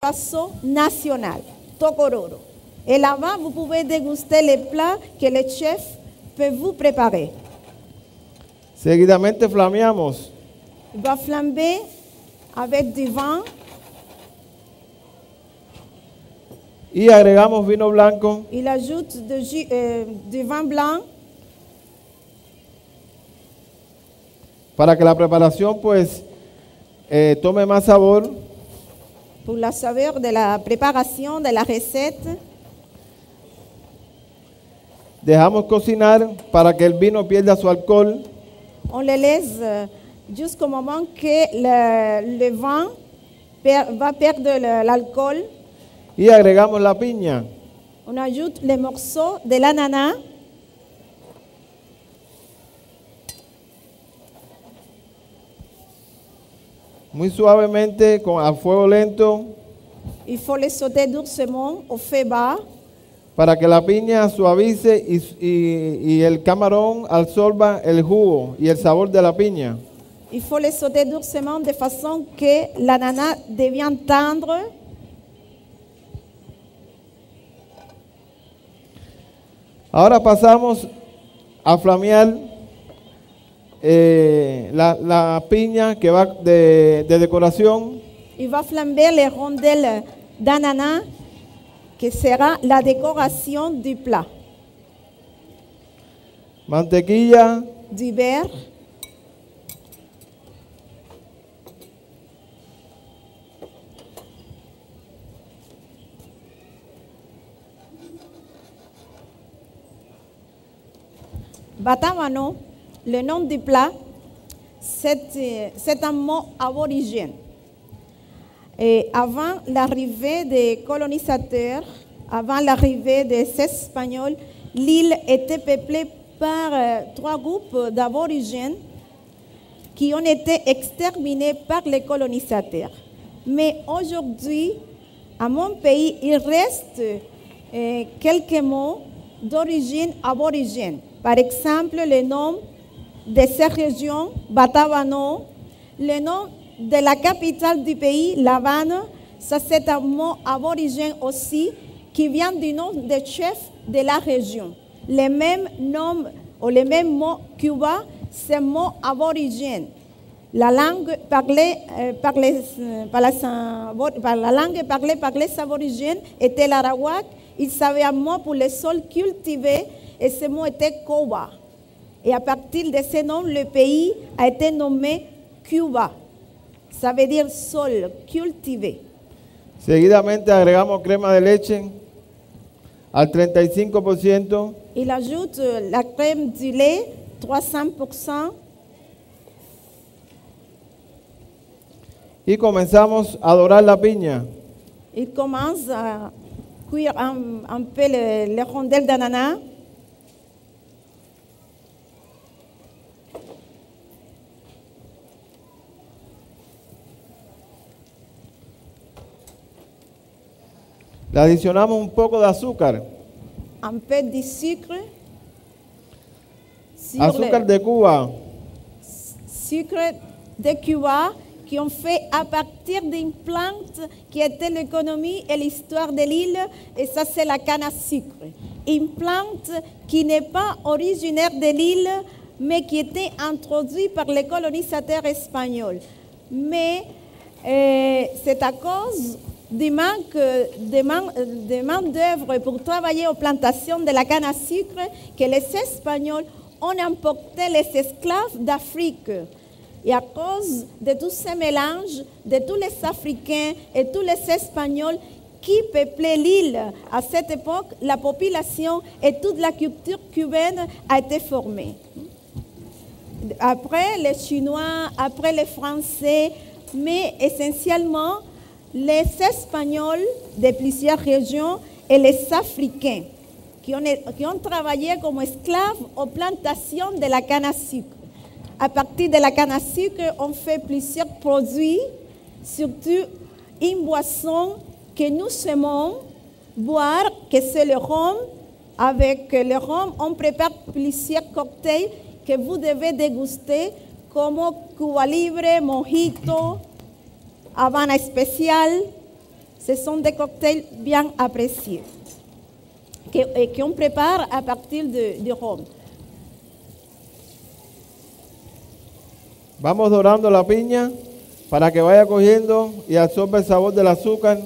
boisson nationale, Tokororo. Et là-bas, vous pouvez déguster les plats que le chef peut vous préparer. Seguidamente flameamos. Il va flamber avec du vin Y agregamos vino blanco il ajoute du vin blanc para que la preparación pues tome más sabor. pour la saveur de la préparation de la recette. Dejamos cocinar para que el vino pierda su alcohol. On le laisse jusqu'au moment que le vin va perdre l'alcool. Y agregamos la piña. On ajoute les morceaux de l'ananas. Muy suavemente, a fuego lento, Il faut les sauter doucement au feu bas para que la piña suavice y el camarón absorba el jugo y el sabor de la piña. Il faut les sauter doucement de façon que l'ananas devienne tendre. Ahora pasamos a flamear la piña que va de decoración. Il va flamber les rondelles d'ananas qui sera la décoration du plat. Mantequilla, Du beurre, Batamano, le nom du plat, c'est un mot aborigène. Et avant l'arrivée des colonisateurs, avant l'arrivée des Espagnols, l'île était peuplée par trois groupes d'aborigènes qui ont été exterminés par les colonisateurs. Mais aujourd'hui, à mon pays, il reste quelques mots d'origine aborigène. Par exemple, le nom de cette région, Batabano, le nom de la capitale du pays, La Habana, ça c'est un mot aborigène aussi qui vient du nom des chefs de la région. Le même nom ou le même mot Cuba, c'est un mot aborigène. La langue parlée par les aborigènes était l'arawak. Ils savaient un mot pour le sol cultivé et ce mot était Koba. Et à partir de ce nom, le pays a été nommé Cuba. Ça veut dire sol cultivé. seguidamente agregamos crema de leche al 35%. Il ajoute la crème du lait, 300%. Y comenzamos a dorar la piña. Il commence à cuire un peu les rondelles d'ananas. Le adicionamos un poco de azúcar. Un peu de sucre. Azúcar de Cuba. Sucre de Cuba qui ont fait à partir d'une plante qui était l'économie et l'histoire de l'île, et ça c'est la canne à sucre. Une plante qui n'est pas originaire de l'île, mais qui était introduite par les colonisateurs espagnols. Mais c'est à cause du manque de main-d'œuvre pour travailler aux plantations de la canne à sucre que les Espagnols ont emporté les esclaves d'Afrique. Et à cause de tous ces mélanges, de tous les Africains et tous les Espagnols qui peuplaient l'île à cette époque, la population et toute la culture cubaine a été formée. Après les Chinois, après les Français, mais essentiellement les Espagnols de plusieurs régions et les Africains qui ont travaillé comme esclaves aux plantations de la canne à sucre. À partir de la canne à sucre, on fait plusieurs produits, surtout une boisson que nous aimons boire, que c'est le rhum. Avec le rhum, on prépare plusieurs cocktails que vous devez déguster, comme Cuba Libre, Mojito, Habana Especial, Ce sont des cocktails bien appréciés qu'on prépare à partir de rhum. Vamos dorando la piña para que vaya cogiendo y absorba el sabor del azúcar.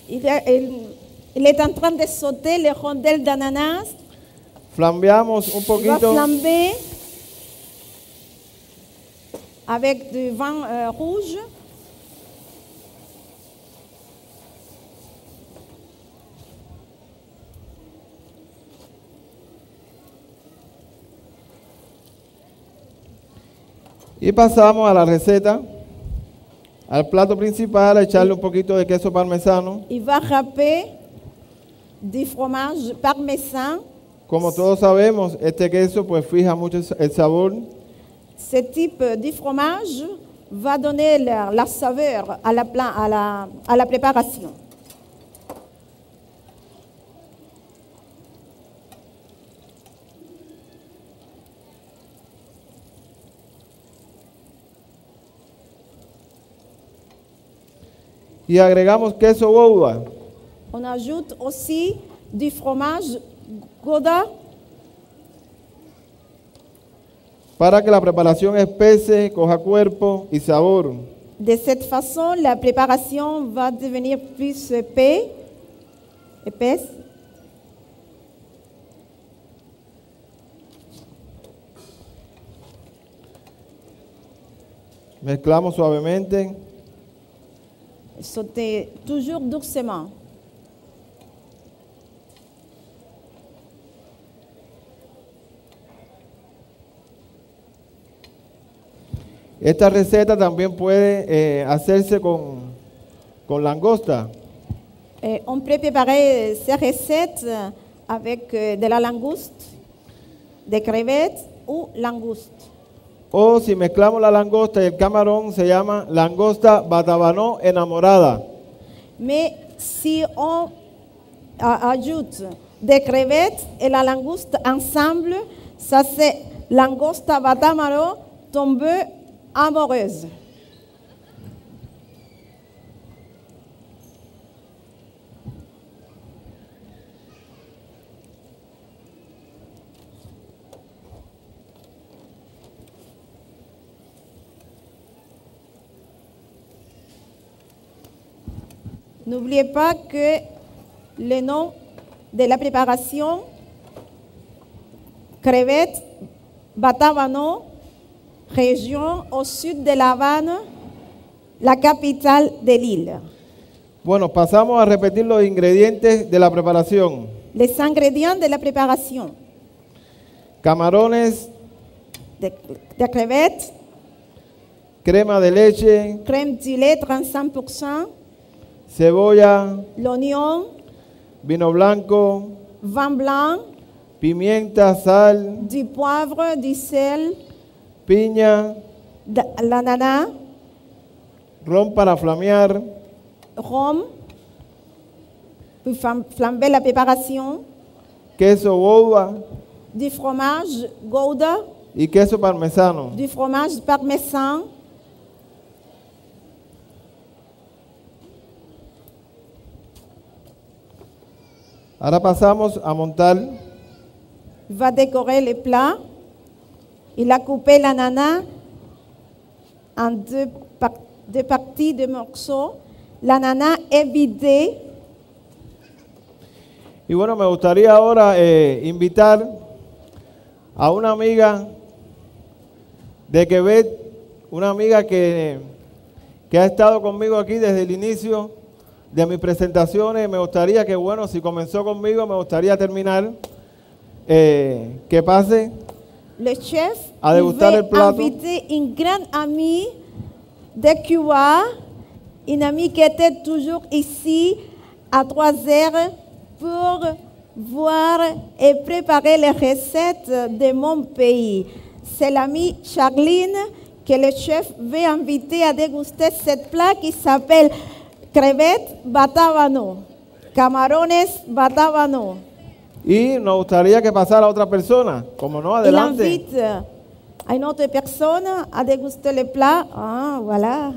Il est en train de sauter les rondelles d'ananas. Flambeamos un Il va poquito flamber avec du vin rouge. y pasamos a la receta, al plato principal, a echarle un poquito de queso parmesano. Il va râper du fromage parmesan. Como todos sabemos, este queso pues fija mucho el sabor. Ce type de fromage va donner la saveur à la préparation. Y agregamos queso Gouda. On ajoute aussi du fromage Gouda para que la preparación espese, coja cuerpo y sabor. De cette façon, la préparation va devenir plus épaisse. Mezclamos suavemente. Sauter toujours doucement. Esta receta también puede hacerse con langosta. On peut préparer ces recettes avec de la langouste, des crevettes ou langouste. O si mezclamos la langosta y el camarón, se llama langosta batabanó enamorada. Mais si on ajoute des crevettes et la langouste ensemble, ça c'est langosta batamaro tombée amoureuse. N'oubliez pas que le nom de la préparation, crevettes batabano, région au sud de La Habana, la capitale de l'île. Bueno, pasamos a repetir los ingredientes de la preparación. Les ingrédients de la préparation, Camarones, de crevettes, crema de leche, crème du lait 35%, cebolla, l'oignon, vino blanco, vin blanc, pimienta, sal, du poivre, du sel, piña, l'ananas, ron para flamear, rhum, puis flamber la préparation, queso Gouda du fromage Gouda, y queso parmesano. du fromage parmesan, Ahora pasamos a montar il va décorer le plat. Il a coupé l'ananas en deux parties de morceaux. L'ananas est vidé. y bueno, me gustaría ahora invitar a una amiga de Quebec, una amiga que ha estado conmigo aquí desde el inicio de mis presentaciones. Me gustaría que, bueno, si comenzó conmigo, me gustaría terminar, que pase Le chef a il degustar el veut plato. inviter une grande amie de Cuba, une amie qui était toujours ici à 3 heures pour voir et préparer les recettes de mon pays. C'est l'amie Charline que le chef veut inviter à déguster cette plat qui s'appelle crevettes batabano, camarones batabano. Y nos gustaría que pasara otra persona, como no, Il adelante. invite à une autre personne à déguster le plat. Ah, voilà.